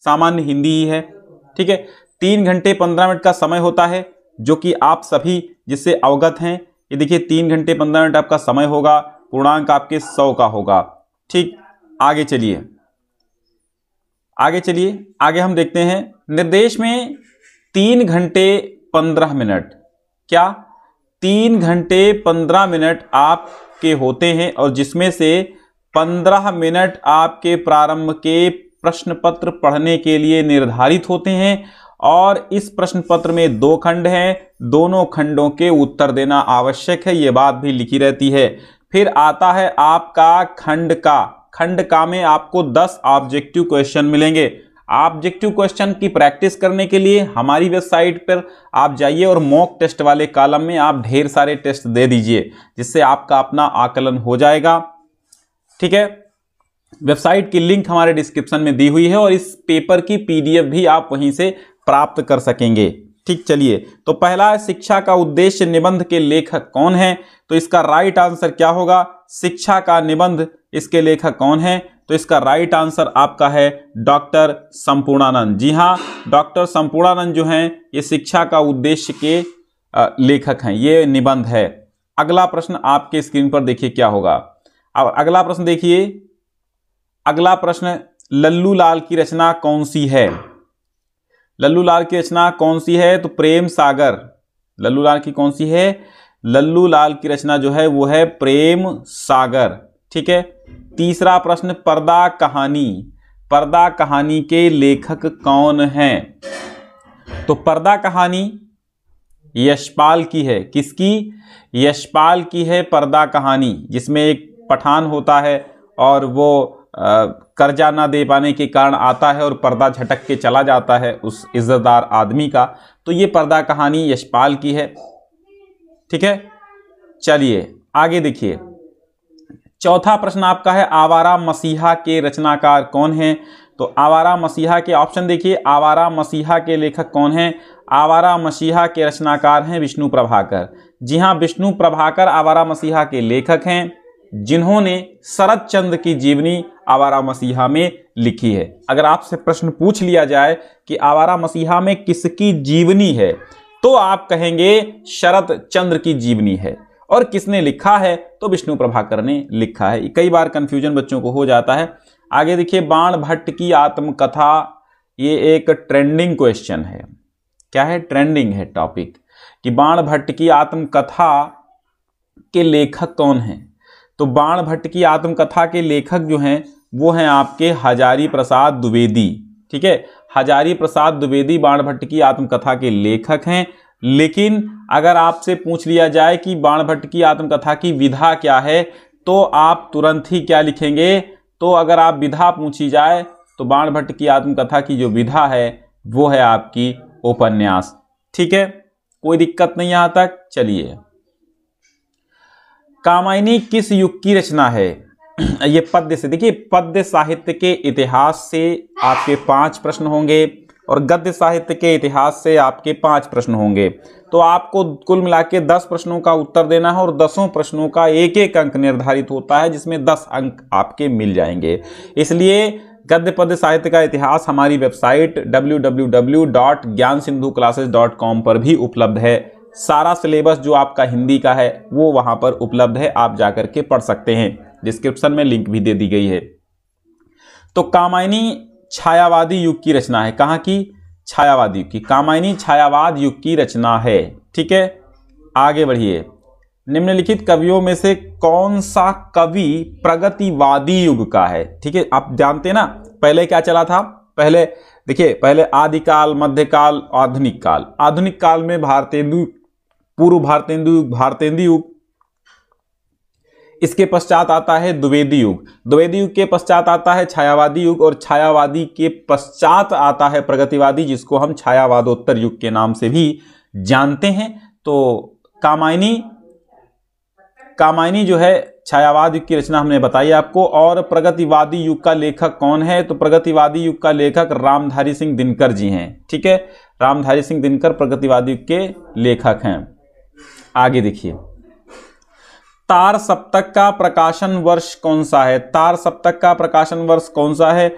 सामान्य हिंदी ही है। ठीक है, 3 घंटे 15 मिनट का समय होता है, जो कि आप सभी जिससे अवगत हैं। ये देखिए 3 घंटे 15 मिनट आपका समय होगा, पूर्णांक आपके 100 का होगा। ठीक, आगे चलिए, आगे हम देखते हैं निर्देश में 3 घंटे 15 मिनट, क्या 3 घंटे 15 मिनट आपके होते हैं, और जिसमें से 15 मिनट आपके प्रारंभ के प्रश्न पत्र पढ़ने के लिए निर्धारित होते हैं, और इस प्रश्न पत्र में 2 खंड हैं, दोनों खंडों के उत्तर देना आवश्यक है, यह बात भी लिखी रहती है। फिर आता है आपका खंड का में आपको 10 ऑब्जेक्टिव क्वेश्चन मिलेंगे। ऑब्जेक्टिव क्वेश्चन की प्रैक्टिस करने के लिए हमारी वेबसाइट पर आप जाइए और मॉक टेस्ट वाले कॉलम में आप ढेर सारे टेस्ट दे दीजिए, जिससे आपका अपना आकलन हो जाएगा। ठीक है, वेबसाइट की लिंक हमारे डिस्क्रिप्शन में दी हुई है, और इस पेपर की पीडीएफ भी आप वहीं से प्राप्त कर सकेंगे। ठीक, चलिए, तो पहला है शिक्षा का उद्देश्य निबंध के लेखक कौन है? तो इसका राइट आंसर क्या होगा? शिक्षा का निबंध, इसके लेखक कौन है? तो इसका राइट आंसर आपका है डॉक्टर संपूर्णानंद। जी हाँ, डॉक्टर संपूर्णानंद जो हैं ये शिक्षा का उद्देश्य के लेखक हैं, ये निबंध है। अगला प्रश्न आपके स्क्रीन पर देखिए क्या होगा। अब अगला प्रश्न देखिए, अगला प्रश्न, लल्लू लाल की रचना कौन सी है? लल्लू लाल की रचना कौन सी है? तो प्रेम सागर। लल्लू लाल की कौन सी है? लल्लू लाल की रचना जो है वो है प्रेम सागर। ठीक है, तीसरा प्रश्न, पर्दा कहानी के लेखक कौन हैं? तो पर्दा कहानी यशपाल की है। किसकी? यशपाल की है पर्दा कहानी, जिसमें एक पठान होता है और वो कर्जा ना दे पाने के कारण आता है और पर्दा झटक के चला जाता है उस इज्जतदार आदमी का। तो ये पर्दा कहानी यशपाल की है। ठीक है, चलिए आगे देखिए, चौथा प्रश्न आपका है आवारा मसीहा के रचनाकार कौन हैं? तो आवारा मसीहा के ऑप्शन देखिए, आवारा मसीहा के लेखक कौन हैं? आवारा मसीहा के रचनाकार हैं विष्णु प्रभाकर। जी हाँ, विष्णु प्रभाकर आवारा मसीहा के लेखक हैं, जिन्होंने शरद चंद्र की जीवनी आवारा मसीहा में लिखी है। अगर आपसे प्रश्न पूछ लिया जाए कि आवारा मसीहा में किसकी जीवनी है, तो आप कहेंगे शरद चंद्र की जीवनी है। और किसने लिखा है? तो विष्णु प्रभाकर ने लिखा है। कई बार कंफ्यूजन बच्चों को हो जाता है। आगे देखिए, बाण भट्ट की आत्मकथा, ये एक ट्रेंडिंग क्वेश्चन है। क्या है? ट्रेंडिंग है टॉपिक कि बाण भट्ट की आत्मकथा के लेखक कौन हैं? तो बाण भट्ट की आत्मकथा के लेखक जो हैं वो हैं आपके हजारी प्रसाद द्विवेदी। ठीक है, हजारी प्रसाद द्विवेदी बाण भट्ट की आत्मकथा के लेखक हैं। लेकिन अगर आपसे पूछ लिया जाए कि बाण भट्ट की आत्मकथा की विधा क्या है, तो आप तुरंत ही क्या लिखेंगे? तो अगर आप विधा पूछी जाए तो बाण भट्ट की आत्मकथा की जो विधा है वो है आपकी उपन्यास। ठीक है, कोई दिक्कत नहीं यहां तक। चलिए, कामायनी किस युग की रचना है? ये पद्य से, देखिए पद्य साहित्य के इतिहास से आपके 5 प्रश्न होंगे और गद्य साहित्य के इतिहास से आपके 5 प्रश्न होंगे। तो आपको कुल मिला के 10 प्रश्नों का उत्तर देना है, और 10 प्रश्नों का 1-1 अंक निर्धारित होता है, जिसमें 10 अंक आपके मिल जाएंगे। इसलिए गद्य पद्य साहित्य का इतिहास हमारी वेबसाइट www.gyansindhuclasses.com पर भी उपलब्ध है। सारा सिलेबस जो आपका हिंदी का है वो वहां पर उपलब्ध है, आप जाकर के पढ़ सकते हैं। डिस्क्रिप्शन में लिंक भी दे दी गई है। तो कामायनी छायावादी युग की रचना है। कहां की? छायावादी युग की। कामायनी छायावाद युग की रचना है। ठीक है, आगे बढ़िए। निम्नलिखित कवियों में से कौन सा कवि प्रगतिवादी युग का है? ठीक है, आप जानते हैं ना पहले क्या चला था। पहले देखिए, पहले आदिकाल, मध्यकाल, आधुनिक काल। आधुनिक काल में भारतेंदु, पूर्व भारतेंदु युग। इसके पश्चात आता है द्विवेदी युग। द्विवेदी युग के पश्चात आता है छायावादी युग, और छायावादी के पश्चात आता है प्रगतिवादी, जिसको हम छायावादोत्तर युग के नाम से भी जानते हैं। तो कामायनी जो है छायावाद युग की रचना हमने बताई आपको। और प्रगतिवादी युग का लेखक कौन है? तो प्रगतिवादी युग का लेखक रामधारी सिंह दिनकर जी हैं। ठीक है, रामधारी सिंह दिनकर प्रगतिवादी युग के लेखक हैं। आगे देखिए, तार सप्तक का प्रकाशन वर्ष कौन सा है? तार सप्तक का प्रकाशन वर्ष कौन सा है?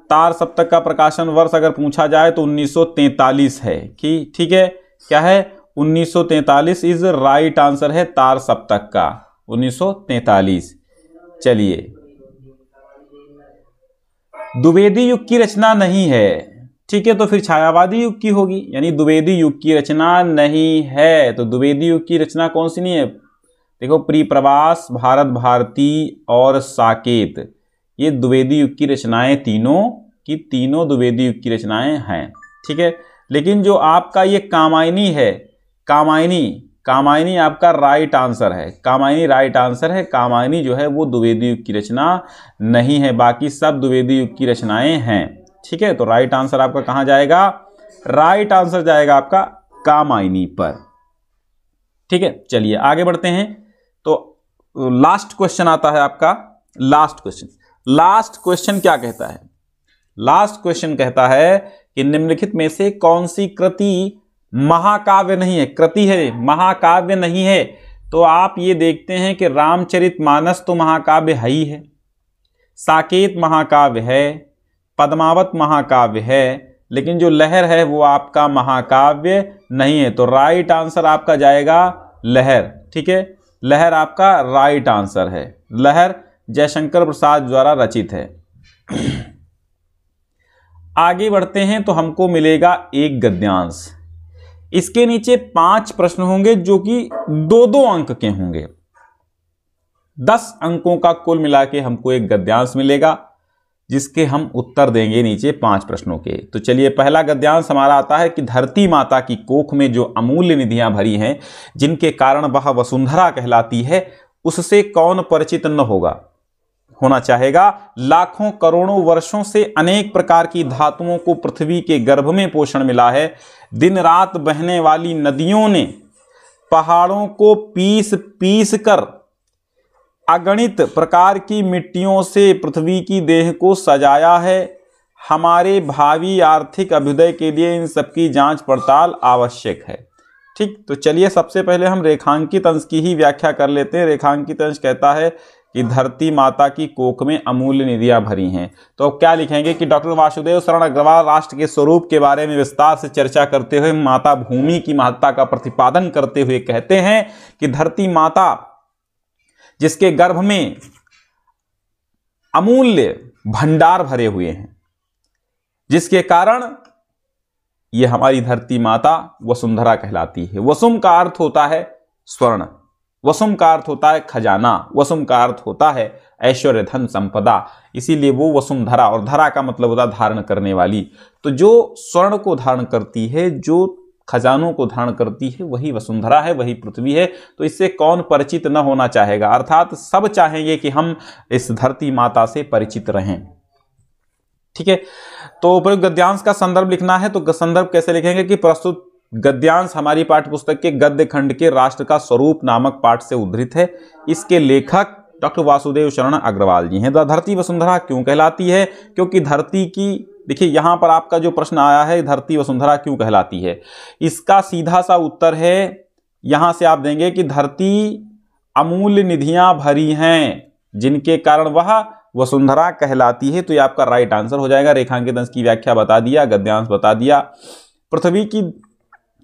तार सप्तक का प्रकाशन वर्ष अगर पूछा जाए तो 1943 है कि ठीक है, क्या है 1943 इज राइट आंसर है तार सप्तक का 1943। चलिए, द्विवेदी युग की रचना नहीं है, ठीक है, तो फिर छायावादी युग की होगी, यानी द्विवेदी युग की रचना नहीं है। तो द्विवेदी युग की रचना कौन सी नहीं है? देखो, प्रिप्रवास, भारत भारती और साकेत, ये द्विवेदी युग की रचनाएं तीनों की तीनों द्विवेदी युग की रचनाएं हैं, ठीक है। लेकिन जो आपका ये कामायनी है, कामायनी आपका राइट आंसर है, कामायनी राइट आंसर है। कामायनी जो है वो द्विवेदी युग की रचना नहीं है, बाकी सब द्विवेदी युग की रचनाएं हैं, ठीक है। तो राइट आंसर आपका कहां जाएगा? राइट आंसर जाएगा आपका कामायनी पर, ठीक है। चलिए आगे बढ़ते हैं। तो लास्ट क्वेश्चन आता है आपका, लास्ट क्वेश्चन क्या कहता है? लास्ट क्वेश्चन कहता है कि निम्नलिखित में से कौन सी कृति महाकाव्य नहीं है? कृति है, महाकाव्य नहीं है। तो आप ये देखते हैं कि रामचरितमानस तो महाकाव्य है ही है, साकेत महाकाव्य है, पद्मावत महाकाव्य है, लेकिन जो लहर है वो आपका महाकाव्य नहीं है। तो राइट आंसर आपका जाएगा लहर, ठीक है। लहर आपका राइट आंसर है। लहर जयशंकर प्रसाद द्वारा रचित है। आगे बढ़ते हैं तो हमको मिलेगा एक गद्यांश। इसके नीचे 5 प्रश्न होंगे जो कि 2-2 अंक के होंगे। 10 अंकों का कुल मिला के हमको एक गद्यांश मिलेगा, जिसके हम उत्तर देंगे नीचे 5 प्रश्नों के। तो चलिए, पहला गद्यांश हमारा आता है कि धरती माता की कोख में जो अमूल्य निधियां भरी हैं, जिनके कारण वह वसुंधरा कहलाती है, उससे कौन परिचित न होना चाहेगा। लाखों करोड़ों वर्षों से अनेक प्रकार की धातुओं को पृथ्वी के गर्भ में पोषण मिला है। दिन रात बहने वाली नदियों ने पहाड़ों को पीस पीस कर अगणित प्रकार की मिट्टियों से पृथ्वी की देह को सजाया है। हमारे भावी आर्थिक अभ्युदय के लिए इन सबकी जांच पड़ताल आवश्यक है, ठीक। तो चलिए, सबसे पहले हम रेखांकित अंश की ही व्याख्या कर लेते हैं। रेखांकित अंश कहता है कि धरती माता की कोख में अमूल्य निधियां भरी हैं। तो अब क्या लिखेंगे कि डॉक्टर वासुदेव शरण अग्रवाल राष्ट्र के स्वरूप के बारे में विस्तार से चर्चा करते हुए माता भूमि की महत्ता का प्रतिपादन करते हुए कहते हैं कि धरती माता जिसके गर्भ में अमूल्य भंडार भरे हुए हैं, जिसके कारण ये हमारी धरती माता वसुंधरा कहलाती है। वसुम का अर्थ होता है स्वर्ण, वसुम का अर्थ होता है खजाना, वसुम का अर्थ होता है ऐश्वर्य धन संपदा, इसीलिए वो वसुंधरा, और धरा का मतलब होता है धारण करने वाली। तो जो स्वर्ण को धारण करती है, जो खजानों को धारण करती है, वही वसुंधरा है, वही पृथ्वी है। तो इससे कौन परिचित न होना चाहेगा? अर्थात सब चाहेंगे कि हम इस धरती माता से परिचित रहें, ठीक है। तो उपयुक्त गद्यांश का संदर्भ लिखना है, तो संदर्भ कैसे लिखेंगे कि प्रस्तुत गद्यांश हमारी पाठ्यपुस्तक के गद्य खंड के राष्ट्र का स्वरूप नामक पाठ से उद्धृत है। इसके लेखक डॉक्टर वासुदेव शरण अग्रवाल जी हैं। धरती वसुंधरा क्यों कहलाती है? क्योंकि धरती की, देखिए यहां पर आपका जो प्रश्न आया है, धरती वसुंधरा क्यों कहलाती है, इसका सीधा सा उत्तर है, यहां से आप देंगे कि धरती अमूल्य निधियां भरी हैं, जिनके कारण वह वसुंधरा कहलाती है। तो ये आपका राइट आंसर हो जाएगा। रेखांकित अंश की व्याख्या बता दिया, गद्यांश बता दिया। पृथ्वी की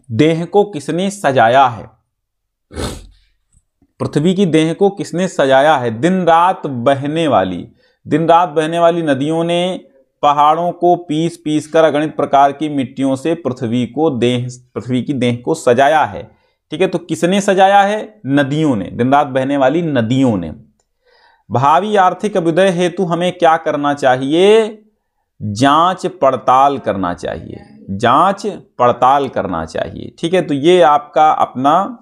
देह को किसने सजाया है? पृथ्वी की देह को किसने सजाया है? दिन रात बहने वाली नदियों ने पहाड़ों को पीस पीस कर अगणित प्रकार की मिट्टियों से पृथ्वी की देह को सजाया है, ठीक है। तो किसने सजाया है? नदियों ने, दिन रात बहने वाली नदियों ने। भावी आर्थिक अभ्युदय हेतु हमें क्या करना चाहिए? जांच पड़ताल करना चाहिए, जांच पड़ताल करना चाहिए, ठीक है। तो ये आपका अपना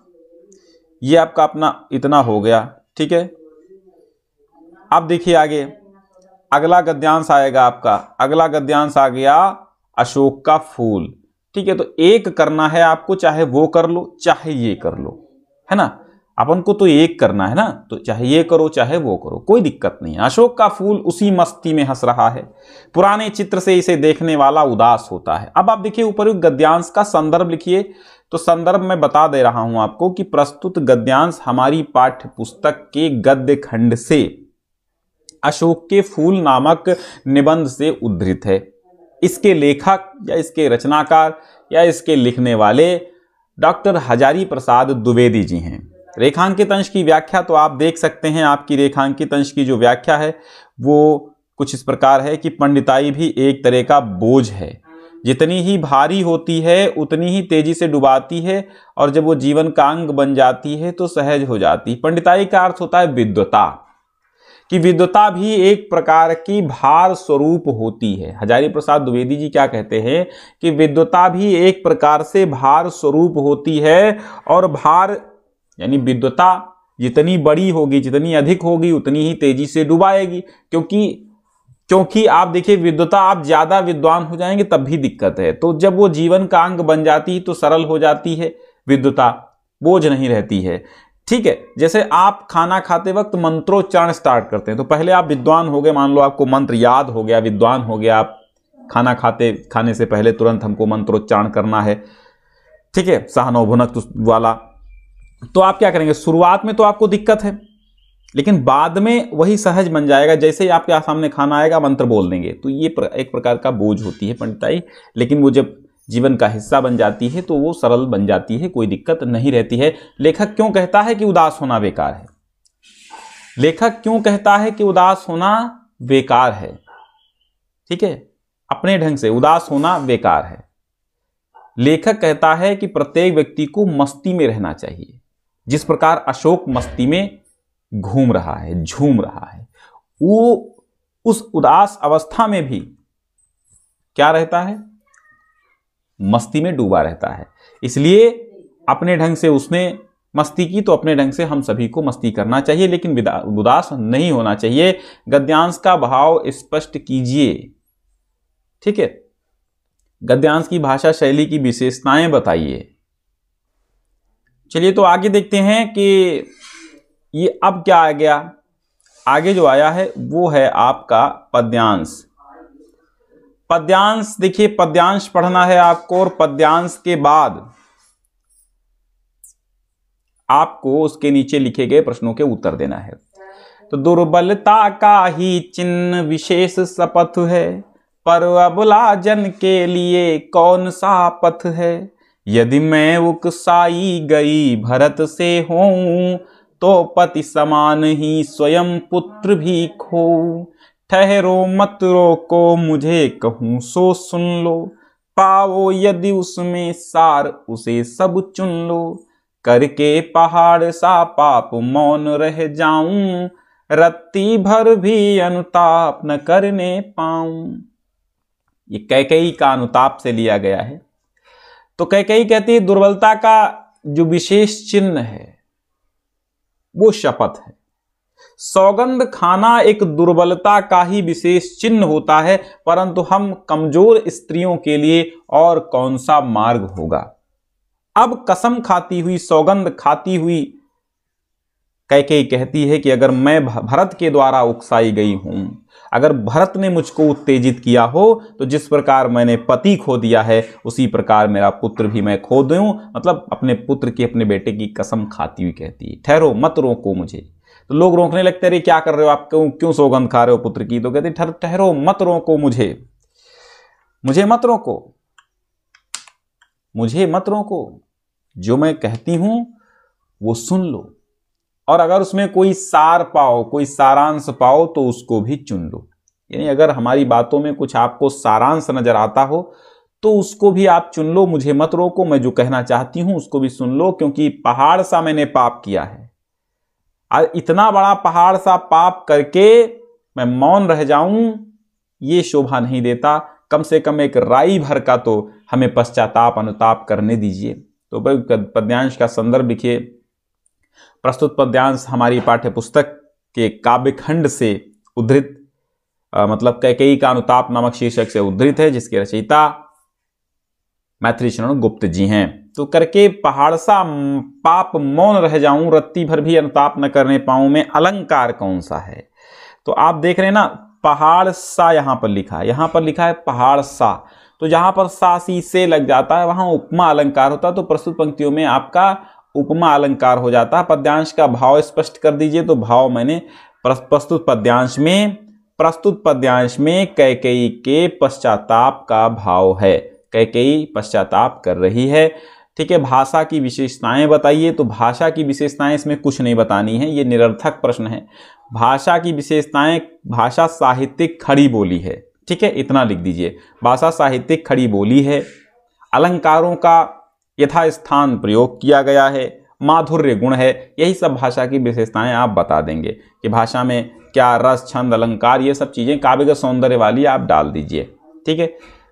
इतना हो गया, ठीक है। अब देखिए आगे अगला गद्यांश आएगा आपका। अगला गद्यांश आ गया अशोक का फूल, ठीक है। तो एक करना है आपको, चाहे वो कर लो चाहे ये कर लो, है ना। अपन को तो एक करना है ना, तो चाहे ये करो चाहे वो करो, कोई दिक्कत नहीं है। अशोक का फूल उसी मस्ती में हंस रहा है, पुराने चित्र से इसे देखने वाला उदास होता है। अब आप देखिए उपर्युक्त गद्यांश का संदर्भ लिखिए। तो संदर्भ में बता दे रहा हूं आपको कि प्रस्तुत गद्यांश हमारी पाठ्य पुस्तक के गद्य खंड से अशोक के फूल नामक निबंध से उद्धृत है। इसके लेखक या इसके रचनाकार या इसके लिखने वाले डॉक्टर हजारी प्रसाद द्विवेदी जी हैं। रेखांकित अंश की व्याख्या तो आप देख सकते हैं। आपकी रेखांकित अंश की जो व्याख्या है वो कुछ इस प्रकार है कि पंडिताई भी एक तरह का बोझ है, जितनी ही भारी होती है उतनी ही तेजी से डुबाती है, और जब वो जीवन का अंग बन जाती है तो सहज हो जाती। पंडिताई का अर्थ होता है विद्वता, कि विद्वता भी एक प्रकार की भार स्वरूप होती है। हजारी प्रसाद द्विवेदी जी क्या कहते हैं कि विद्वता भी एक प्रकार से भार स्वरूप होती है, और भार यानी विद्वता जितनी बड़ी होगी, जितनी अधिक होगी, उतनी ही तेजी से डुबाएगी। क्योंकि आप देखिए, विद्वता आप ज्यादा विद्वान हो जाएंगे तब भी दिक्कत है। तो जब वो जीवन का अंग बन जाती है तो सरल हो जाती है विद्वता, बोझ नहीं रहती है। ठीक है, जैसे आप खाना खाते वक्त मंत्रोच्चारण स्टार्ट करते हैं तो पहले आप विद्वान हो गए, मान लो आपको मंत्र याद हो गया, विद्वान हो गया आप। खाने से पहले तुरंत हमको मंत्रोच्चारण करना है, ठीक है, सहनौ भुनक्तु वाला। तो आप क्या करेंगे, शुरुआत में तो आपको दिक्कत है, लेकिन बाद में वही सहज बन जाएगा। जैसे ही आपके सामने खाना आएगा मंत्र बोल देंगे। तो ये एक प्रकार का बोझ होती है पंडिताई, लेकिन वो जब जीवन का हिस्सा बन जाती है तो वो सरल बन जाती है, कोई दिक्कत नहीं रहती है। लेखक क्यों कहता है कि उदास होना बेकार है? लेखक क्यों कहता है कि उदास होना बेकार है? ठीक है, अपने ढंग से उदास होना बेकार है। लेखक कहता है कि प्रत्येक व्यक्ति को मस्ती में रहना चाहिए। जिस प्रकार अशोक मस्ती में घूम रहा है, झूम रहा है, वो उस उदास अवस्था में भी क्या रहता है, मस्ती में डूबा रहता है। इसलिए अपने ढंग से उसने मस्ती की, तो अपने ढंग से हम सभी को मस्ती करना चाहिए, लेकिन उदास नहीं होना चाहिए। गद्यांश का भाव स्पष्ट कीजिए। ठीक है, गद्यांश की भाषा शैली की विशेषताएं बताइए। चलिए तो आगे देखते हैं कि ये अब क्या आ गया। आगे जो आया है वो है आपका पद्यांश। पद्यांश देखिए, पद्यांश पढ़ना है आपको, और पद्यांश के बाद आपको उसके नीचे लिखे गए प्रश्नों के उत्तर देना है। तो दुर्बलता का ही चिन्ह विशेष शपथ है, पर अबला जन के लिए कौन सा पथ है। यदि मैं उकसाई गई भरत से होऊं, तो पति समान ही स्वयं पुत्र भी खोऊं। ठहरो मत रोको मुझे कहूं सो सुन लो, पाओ यदि उसमें सार उसे सब चुन लो। करके पहाड़ सा पाप मौन रह जाऊं, रत्ती भर भी अनुताप न करने पाऊं। ये कैकेयी का अनुताप से लिया गया है। तो कैकेयी कहती है दुर्बलता का जो विशेष चिन्ह है वो शपथ है। सौगंध खाना एक दुर्बलता का ही विशेष चिन्ह होता है, परंतु हम कमजोर स्त्रियों के लिए और कौन सा मार्ग होगा। अब कसम खाती हुई, सौगंध खाती हुई कैकेयी कहती है कि अगर मैं भरत के द्वारा उकसाई गई हूं, अगर भरत ने मुझको उत्तेजित किया हो, तो जिस प्रकार मैंने पति खो दिया है उसी प्रकार मेरा पुत्र भी मैं खो दूं। मतलब अपने पुत्र की, अपने बेटे की कसम खाती हुई कहती है ठहरो मत रोको मुझे। तो लोग रोकने लगते हैं, अरे क्या कर रहे हो आप, क्यों सौगंध खा रहे हो पुत्र की। तो कहते ठहरो मत रोको मुझे मत रोको, मुझे मत रोको, जो मैं कहती हूं वो सुन लो, और अगर उसमें कोई सार पाओ, कोई सारांश पाओ तो उसको भी चुन लो। यानी अगर हमारी बातों में कुछ आपको सारांश नजर आता हो तो उसको भी आप चुन लो। मुझे मत रोको, मैं जो कहना चाहती हूं उसको भी सुन लो, क्योंकि पहाड़ सा मैंने पाप किया है, और इतना बड़ा पहाड़ सा पाप करके मैं मौन रह जाऊं, ये शोभा नहीं देता। कम से कम एक राई भर का तो हमें पश्चाताप अनुताप करने दीजिए। तो पद्यांश का संदर्भ लिखिए। प्रस्तुत पद्यांश हमारी पाठ्य पुस्तक के काव्यखंड से उद्धृत, मतलब कैकेयी का अनुताप नामक शीर्षक से उद्धृत है, जिसके रचयिता मैथिली शरण गुप्त जी हैं। तो करके पहाड़ सा पाप मौन रह जाऊं, रत्ती भर भी अनुताप न करने पाऊं, में अलंकार कौन सा है। तो आप देख रहे हैं ना, पहाड़ सा यहां पर लिखा है, यहां पर लिखा है पहाड़ सा। तो जहां पर सा सी से लग जाता है वहां उपमा अलंकार होता है। तो प्रस्तुत पंक्तियों में आपका उपमा अलंकार हो जाता है। पद्यांश का भाव स्पष्ट कर दीजिए। तो भाव मैंने प्रस्तुत पद्यांश में कैकेयी के पश्चाताप का भाव है। कैकेयी पश्चाताप कर रही है। ठीक है, भाषा की विशेषताएं बताइए। तो भाषा की विशेषताएं इसमें कुछ नहीं बतानी है, ये निरर्थक प्रश्न है। भाषा की विशेषताएं, भाषा साहित्यिक खड़ी बोली है। ठीक है, इतना लिख दीजिए, भाषा साहित्यिक खड़ी बोली है। अलंकारों का यथास्थान प्रयोग किया गया है। माधुर्य गुण है। यही सब भाषा की विशेषताएं आप बता देंगे कि भाषा में क्या रस, छंद, अलंकार, ये सब चीजें काव्यगत सौंदर्य वाली आप डाल दीजिए। ठीक है,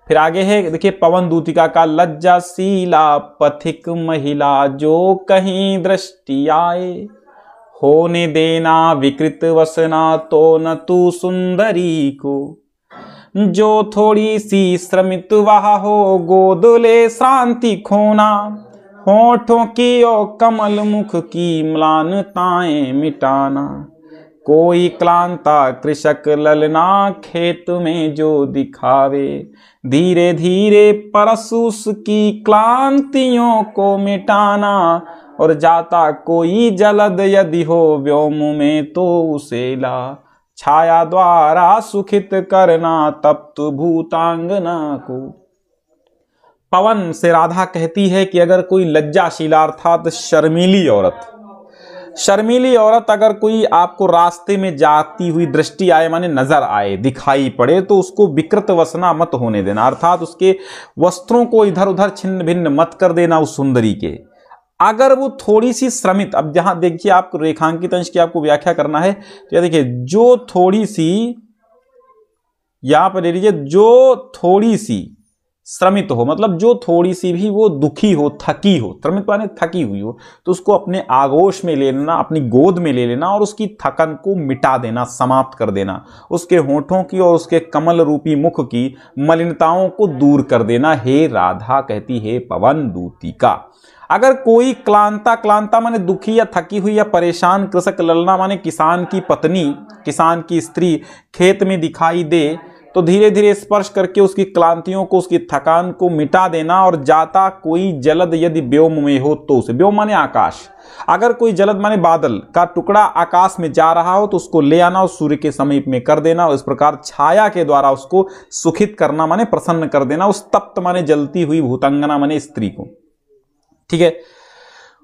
फिर आगे है, देखिए, पवन दूतिका का लज्जाशीला पथिक महिला जो कहीं दृष्टि आए, होने देना विकृत वसना तो न तू सुंदरी को, जो थोड़ी सी श्रमित वह हो गोद ले श्रांति खोना, होठों की ओ कमल मुख की म्लानताएं मिटाना, कोई क्लांता कृषक ललना खेत में जो दिखावे, धीरे धीरे परसूस की क्लांतियों को मिटाना, और जाता कोई जलद यदि हो व्योम में तो उसे ला, छाया द्वारा सुखित करना तप्त भूतांगना को। पवन से राधा कहती है कि अगर कोई लज्जाशीला अर्थात शर्मीली औरत अगर कोई आपको रास्ते में जाती हुई दृष्टि आए, माने नजर आए, दिखाई पड़े, तो उसको विकृत वसना मत होने देना, अर्थात उसके वस्त्रों को इधर उधर छिन्न भिन्न मत कर देना उस सुंदरी के। अगर वो थोड़ी सी श्रमित, अब जहां देखिए आपको रेखांकित अंश की आपको व्याख्या करना है, तो देखिए जो थोड़ी सी, यहां पर ले लीजिए, जो थोड़ी सी श्रमित हो, मतलब जो थोड़ी सी भी वो दुखी हो, थकी हो, श्रमित माने थकी हुई हो, तो उसको अपने आगोश में ले लेना, अपनी गोद में ले लेना और उसकी थकन को मिटा देना, समाप्त कर देना, उसके होठों की और उसके कमल रूपी मुख की मलिनताओं को दूर कर देना। हे राधा कहती है पवन दूतिका। अगर कोई क्लांता माने दुखी या थकी हुई या परेशान कृषक ललना माने किसान की पत्नी, किसान की स्त्री खेत में दिखाई दे, तो धीरे धीरे स्पर्श करके उसकी क्लांतियों को, उसकी थकान को मिटा देना, और जाता कोई जलद यदि व्योम में हो तो उसे, व्योम माने आकाश, अगर कोई जलद माने बादल का टुकड़ा आकाश में जा रहा हो तो उसको ले आना और सूर्य के समीप में कर देना, और इस प्रकार छाया के द्वारा उसको सुखित करना माने प्रसन्न कर देना, उस तप्त माने जलती हुई भूतंगना माने स्त्री को। ठीक है,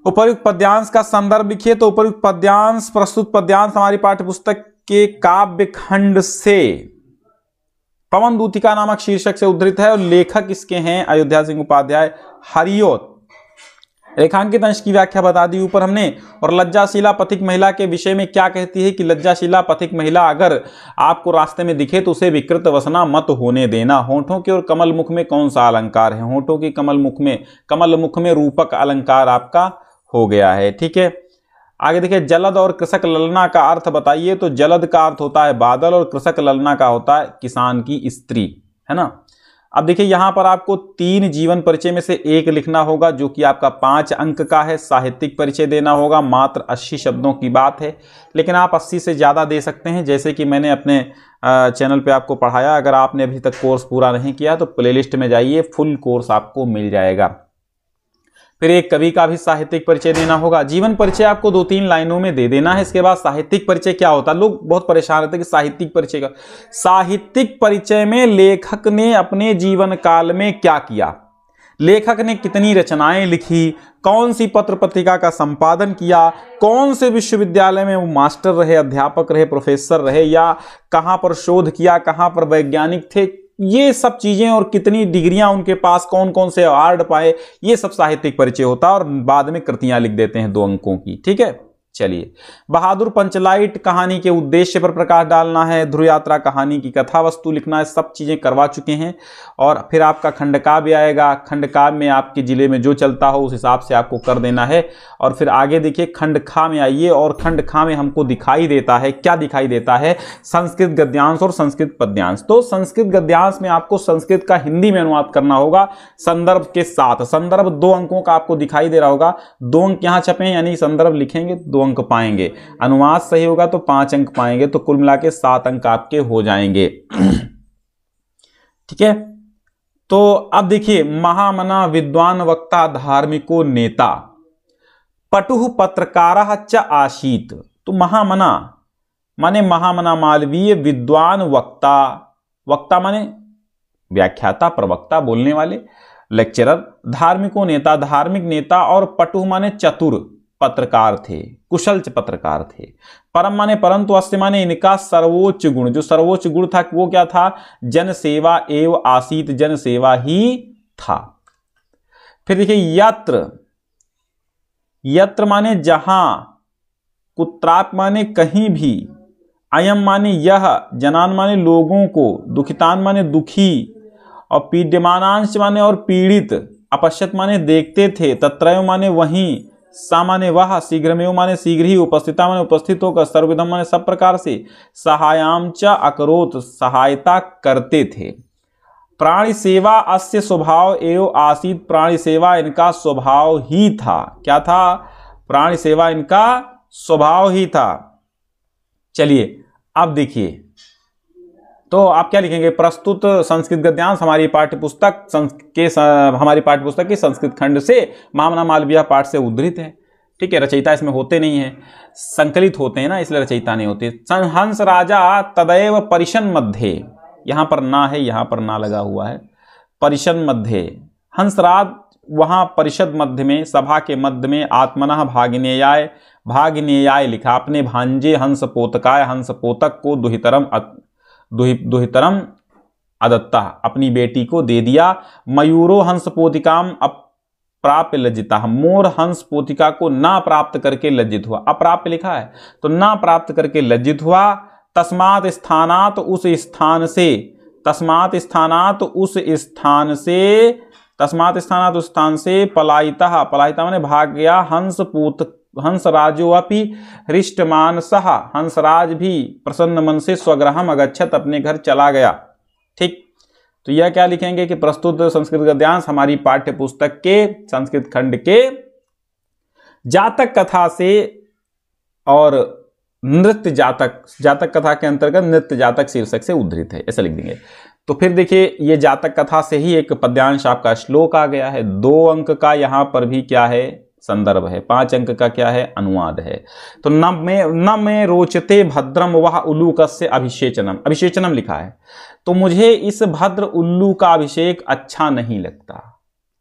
उपयुक्त पद्यांश का संदर्भ लिखिए। तो उपयुक्त पद्यांश, प्रस्तुत पद्यांश हमारी पाठ्यपुस्तक के काव्य खंड से पवन दूतिका नामक शीर्षक से उद्धृत है, और लेखक इसके हैं अयोध्या सिंह उपाध्याय, हरियोत। रेखांकित अंश की व्याख्या बता दी ऊपर हमने। और लज्जाशीला पथिक महिला के विषय में क्या कहती है कि लज्जाशीला पथिक महिला अगर आपको रास्ते में दिखे तो उसे विकृत वसना मत होने देना। होठों के और कमल मुख में कौन सा अलंकार है? होठों की कमल मुख में रूपक अलंकार आपका हो गया है। ठीक है, आगे देखिए, जलद और कृषक ललना का अर्थ बताइए। तो जलद का अर्थ होता है बादल और कृषक ललना का होता है किसान की स्त्री, है ना। अब देखिए यहां पर आपको 3 जीवन परिचय में से एक लिखना होगा जो कि आपका 5 अंक का है। साहित्यिक परिचय देना होगा, मात्र 80 शब्दों की बात है, लेकिन आप 80 से ज़्यादा दे सकते हैं, जैसे कि मैंने अपने चैनल पे आपको पढ़ाया। अगर आपने अभी तक कोर्स पूरा नहीं किया तो प्लेलिस्ट में जाइए, फुल कोर्स आपको मिल जाएगा। फिर एक कवि का भी साहित्यिक परिचय देना होगा। जीवन परिचय आपको 2-3 लाइनों में दे देना है। इसके बाद साहित्यिक परिचय क्या होता है, लोग बहुत परेशान रहते हैं कि साहित्यिक परिचय का। साहित्यिक परिचय में लेखक ने अपने जीवन काल में क्या किया, लेखक ने कितनी रचनाएं लिखी, कौन सी पत्र पत्रिका का संपादन किया, कौन से विश्वविद्यालय में वो मास्टर रहे, अध्यापक रहे, प्रोफेसर रहे, या कहां पर शोध किया, कहां पर वैज्ञानिक थे, ये सब चीजें, और कितनी डिग्रियां उनके पास, कौन कौन से अवार्ड पाए, ये सब साहित्यिक परिचय होता है। और बाद में कृतियां लिख देते हैं 2 अंकों की। ठीक है, चलिए। बहादुर पंचलाइट कहानी के उद्देश्य पर प्रकाश डालना है, ध्रुव यात्रा कहानी की कथा वस्तु लिखना है, सब चीजें करवा चुके हैं। और फिर आपका खंडकाव्य आएगा। खंडकाव्य में आपके जिले में जो चलता हो उस हिसाब से आपको कर देना है। और फिर आगे देखिए खंडखा में आइए, और खंडखा में हमको दिखाई देता है, क्या दिखाई देता है, संस्कृत गद्यांश और संस्कृत पद्यांश। तो संस्कृत गद्यांश में आपको संस्कृत का हिंदी में अनुवाद करना होगा संदर्भ के साथ। संदर्भ 2 अंकों का आपको दिखाई दे रहा होगा, 2 अंक यहाँ छपे हैं, यानी संदर्भ लिखेंगे 2 अंक पाएंगे। अनुवाद सही होगा तो 5 अंक पाएंगे, तो कुल मिला के 7 अंक आपके हो जाएंगे। ठीक है, तो अब देखिए, महामना विद्वान वक्ता धार्मिको नेता पटुः पत्रकारः च आसीत्। तो महामना माने महामना मालवीय विद्वान वक्ता, वक्ता माने व्याख्याता, प्रवक्ता, बोलने वाले, लेक्चरर। धार्मिकों नेता, धार्मिक नेता। और पटु माने चतुर पत्रकार थे, कुशल पत्रकार थे। परम माने परंतु, अस्य माने इनका सर्वोच्च गुण, जो सर्वोच्च गुण था वो क्या था? जन सेवा एवं आसीत, जन सेवा ही था। फिर देखिए यत्र, यत्र माने जहां, कुत्राप माने कहीं भी, अयम माने यह, जनान माने लोगों को, दुखितान माने दुखी, और पीड्यमानांश माने और पीड़ित, अपश्यत माने देखते थे, तत्रैव माने वहीं, सा माने वह, शीघ्रमेव माने शीघ्र ही, उपस्थिता माने उपस्थित होकर, सर्वविधम माने सब प्रकार से, सहायाम च अकरोत, सहायता करते थे। प्राणी सेवा अस्य स्वभाव एवं आसीत, प्राणी सेवा इनका स्वभाव ही था। क्या था? प्राणी सेवा इनका स्वभाव ही था। चलिए अब देखिए, तो आप क्या लिखेंगे? प्रस्तुत संस्कृत गद्यांश हमारी पाठ्यपुस्तक हमारी पाठ्यपुस्तक के संस्कृत खंड से महामना मालवीय पाठ से उद्धृत है। ठीक है, रचयिता इसमें होते नहीं है, संकलित होते हैं ना, इसलिए रचयिता नहीं होते। हंस राजा तदैव परिशन मध्य, यहां पर ना है, यहां पर ना लगा हुआ है, परिशन मध्य, हंसराज वहां परिषद मध्य में, सभा के मध्य में, आत्मनः भागिनेयाय, भागिनेयाय लिखा, अपने भांजे हंस पोतकाय, हंस पोतक को दुहितरम अदत्ता, अपनी बेटी को दे दिया। मयूरो हंस पोतिकाम अप्राप्य लज्जिता, मोर हंस पोतिका को ना प्राप्त करके लज्जित हुआ। अप्राप्य लिखा है तो ना प्राप्त करके लज्जित हुआ। तस्मात् स्थानात्, उस स्थान से, तस्मात् स्थानात् उस स्थान से, तस्मात् स्थानात् उस स्थान से, पलायिता, पलायिता माने भाग गया, हंसराजो अपि हृष्टमानसः, हंसराज भी प्रसन्न मन से स्वगृहम अगच्छत, अपने घर चला गया। ठीक, तो यह क्या लिखेंगे कि प्रस्तुत संस्कृत गद्यांश हमारी पाठ्य पुस्तक के संस्कृत खंड के जातक कथा से और नृत्य जातक, जातक कथा के अंतर्गत नृत्य जातक शीर्षक से उद्धृत है, ऐसा लिख देंगे। तो फिर देखिए ये जातक कथा से ही एक पद्यांश आपका श्लोक आ गया है। 2 अंक का यहां पर भी क्या है? संदर्भ है। 5 अंक का क्या है? अनुवाद है। तो न में रोचते भद्रम वह उल्लूकस्य अभिषेचनम, अभिषेचनम लिखा है, तो मुझे इस भद्र उल्लू का अभिषेक अच्छा नहीं लगता,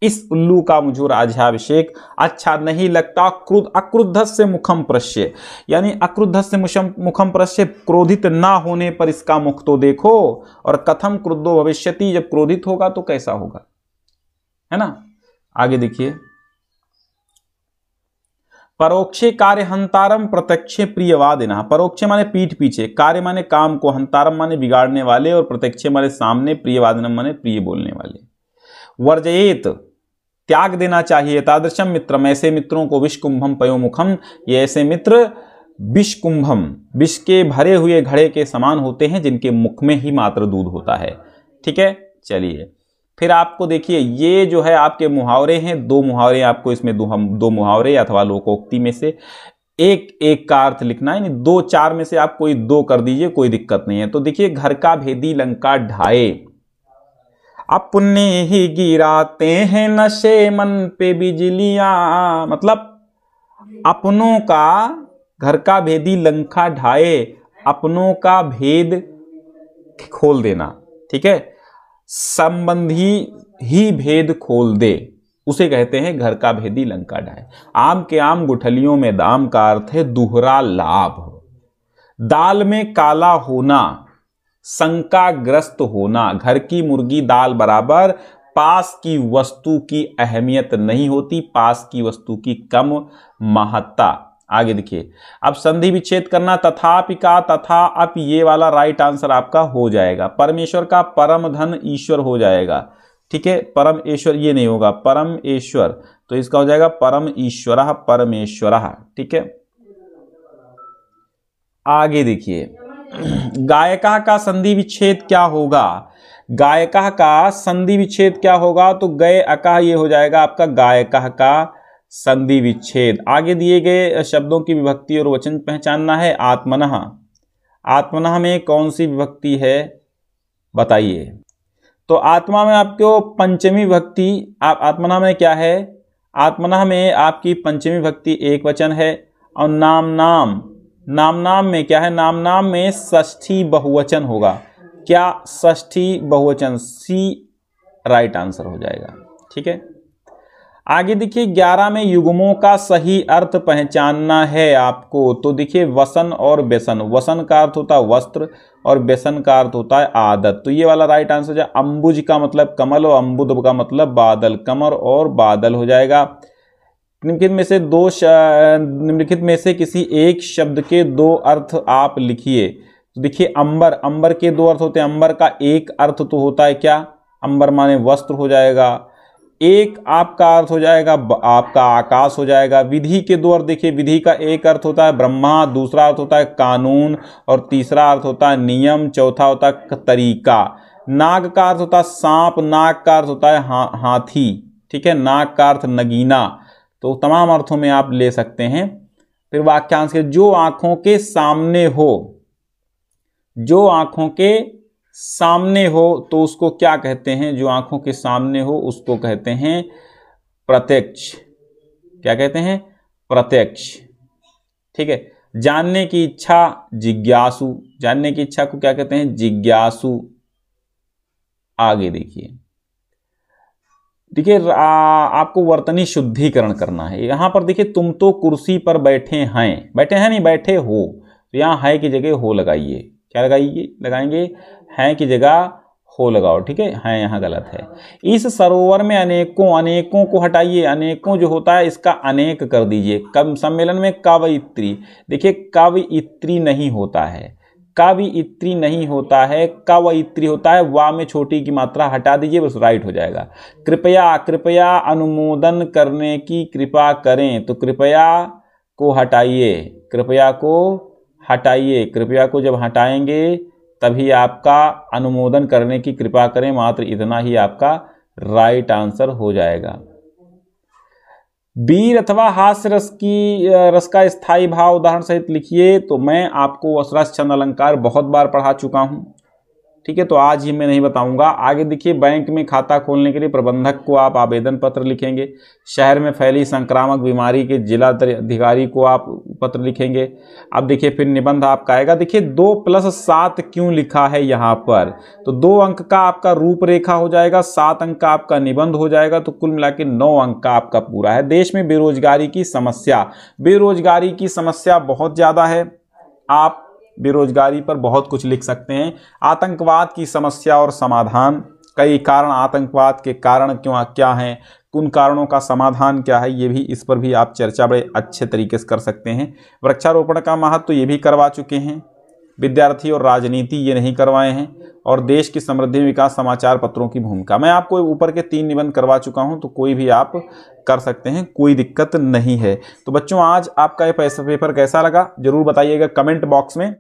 इस उल्लू का मुझे राज्याभिषेक अच्छा नहीं लगता। अक्रुद्धस्य मुखम प्रश्य, यानी अक्रुद्धस्य मुखम प्रश्य, क्रोधित ना होने पर इसका मुख तो देखो। और कथम क्रुद्धो भविष्यति, जब क्रोधित होगा तो कैसा होगा, है ना। आगे देखिए, परोक्षे कार्य हंतारम प्रत्यक्षे प्रियवादिना, परोक्षे माने पीठ पीछे, कार्य माने काम को, हंतारम माने बिगाड़ने वाले, और प्रत्यक्षे माने सामने, प्रियवादिनम माने प्रिय बोलने वाले। वर्जयेत, त्याग देना चाहिए। तादृशम मित्रम, ऐसे मित्रों को, विषकुंभम पयोमुखम, ये ऐसे मित्र विषकुंभम, विष के भरे हुए घड़े के समान होते हैं, जिनके मुख में ही मात्र दूध होता है। ठीक है, चलिए फिर आपको देखिए, ये जो है आपके मुहावरे हैं, 2 मुहावरे आपको इसमें, 2 मुहावरे अथवा लोकोक्ति में से एक एक का अर्थ लिखना है। 2-4 में से आप कोई 2 कर दीजिए, कोई दिक्कत नहीं है। तो देखिए, घर का भेदी लंका ढाए, अपने ही गिराते हैं नशे मन पे बिजलियां, मतलब अपनों का, घर का भेदी लंका ढाए, अपनों का भेद खोल देना। ठीक है, संबंधी ही भेद खोल दे, उसे कहते हैं घर का भेदी लंका ढाए। आम के आम गुठलियों में दाम का अर्थ है दोहरा लाभ। दाल में काला होना, शंकाग्रस्त होना, घर की मुर्गी दाल बराबर, पास की वस्तु की अहमियत नहीं होती, पास की वस्तु की कम महत्ता। आगे देखिए, अब संधि विच्छेद करना, तथापि का तथा अप, ये वाला राइट आंसर आपका हो जाएगा। परमेश्वर का परम धन ईश्वर हो जाएगा। ठीक है, परम ईश्वर ये नहीं होगा, परम ईश्वर, तो इसका हो जाएगा परम ईश्वरः, परमेश्वरः। ठीक है, आगे देखिए, गायका का संधि विच्छेद क्या होगा? गायका का संधि विच्छेद क्या होगा? तो गए अका, ये हो जाएगा आपका गायका का संधि विच्छेद। आगे दिए गए शब्दों की विभक्ति और वचन पहचानना है। आत्मनः, आत्मनः में कौन सी विभक्ति है बताइए? तो आत्मा में आपको पंचमी विभक्ति, आत्मनः में क्या है? आत्मनः में आपकी पंचमी विभक्ति एक वचन है, और नाम नाम नाम नाम में क्या है, नाम नाम में षष्ठी बहुवचन होगा। क्या, षष्ठी बहुवचन, सी राइट आंसर हो जाएगा। ठीक है, आगे देखिए 11 में युग्मों का सही अर्थ पहचानना है आपको। तो देखिए वसन और व्यसन, वसन का अर्थ होता है वस्त्र और व्यसन का अर्थ होता है आदत। तो ये वाला राइट आंसर हो जाए। अंबुज का मतलब कमल और अंबुद का मतलब बादल, कमर और बादल हो जाएगा। निम्नलिखित में से किसी एक शब्द के दो अर्थ आप लिखिए। तो देखिए अंबर, अंबर के दो अर्थ होते हैं। अंबर का एक अर्थ तो होता है क्या, अंबर माने वस्त्र हो जाएगा। एक आपका अर्थ हो जाएगा आपका आकाश हो जाएगा। विधि के दो अर्थ देखिए, विधि का एक अर्थ होता है ब्रह्मा, दूसरा अर्थ होता है कानून और तीसरा अर्थ होता है नियम, चौथा होता है तरीका। नाग का अर्थ होता है सांप, नाग का अर्थ होता है हाथी। ठीक है, नाग का अर्थ नगीना। तो तमाम अर्थों में आप ले सकते हैं। फिर वाक्यांश के, जो आंखों के सामने हो, जो आंखों के सामने हो तो उसको क्या कहते हैं, जो आंखों के सामने हो उसको कहते हैं प्रत्यक्ष। क्या कहते हैं, प्रत्यक्ष। ठीक है, जानने की इच्छा जिज्ञासु, जानने की इच्छा को क्या कहते हैं, जिज्ञासु। आगे देखिए, देखिए आपको वर्तनी शुद्धिकरण करना है। यहां पर देखिए तुम तो कुर्सी पर बैठे हैं, बैठे हैं नहीं बैठे हो, तो यहां है की जगह हो लगाइए। क्या लगाएंगे, हैं की जगह हो लगाओ। ठीक है, हैं यहां गलत है। इस सरोवर में अनेकों, अनेकों को हटाइए, अनेकों जो होता है इसका अनेक कर दीजिए। कब सम्मेलन में कवयित्री, देखिए कवयित्री नहीं होता है, कवयित्री नहीं होता है, कवयित्री होता है। वा में छोटी की मात्रा हटा दीजिए, बस राइट हो जाएगा। कृपया, कृपया अनुमोदन करने की कृपा करें, तो कृपया को हटाइए, कृपया को हटाइए। कृपया को जब हटाएंगे तभी आपका अनुमोदन करने की कृपा करें, मात्र इतना ही आपका राइट आंसर हो जाएगा। वीर अथवा हास्य रस का स्थायी भाव उदाहरण सहित लिखिए। तो मैं आपको रस छंद अलंकार बहुत बार पढ़ा चुका हूं। ठीक है, तो आज ही मैं नहीं बताऊंगा। आगे देखिए, बैंक में खाता खोलने के लिए प्रबंधक को आप आवेदन पत्र लिखेंगे। शहर में फैली संक्रामक बीमारी के जिला अधिकारी को आप पत्र लिखेंगे। अब देखिए फिर निबंध आपका आएगा। देखिए 2+7 क्यों लिखा है यहाँ पर, तो 2 अंक का आपका रूपरेखा हो जाएगा, 7 अंक का आपका निबंध हो जाएगा, तो कुल मिला के 9 अंक का आपका पूरा है। देश में बेरोजगारी की समस्या, बेरोजगारी की समस्या बहुत ज़्यादा है। आप बेरोजगारी पर बहुत कुछ लिख सकते हैं। आतंकवाद की समस्या और समाधान, कई कारण, आतंकवाद के कारण क्या हैं, उन कारणों का समाधान क्या है, ये भी, इस पर भी आप चर्चा बड़े अच्छे तरीके से कर सकते हैं। वृक्षारोपण का महत्व ये भी करवा चुके हैं। विद्यार्थी और राजनीति ये नहीं करवाए हैं। और देश की समृद्धि में विकास, समाचार पत्रों की भूमिका, मैं आपको ऊपर के 3 निबंध करवा चुका हूं, तो कोई भी आप कर सकते हैं, कोई दिक्कत नहीं है। तो बच्चों आज आपका ये पेपर कैसा लगा जरूर बताइएगा कमेंट बॉक्स में।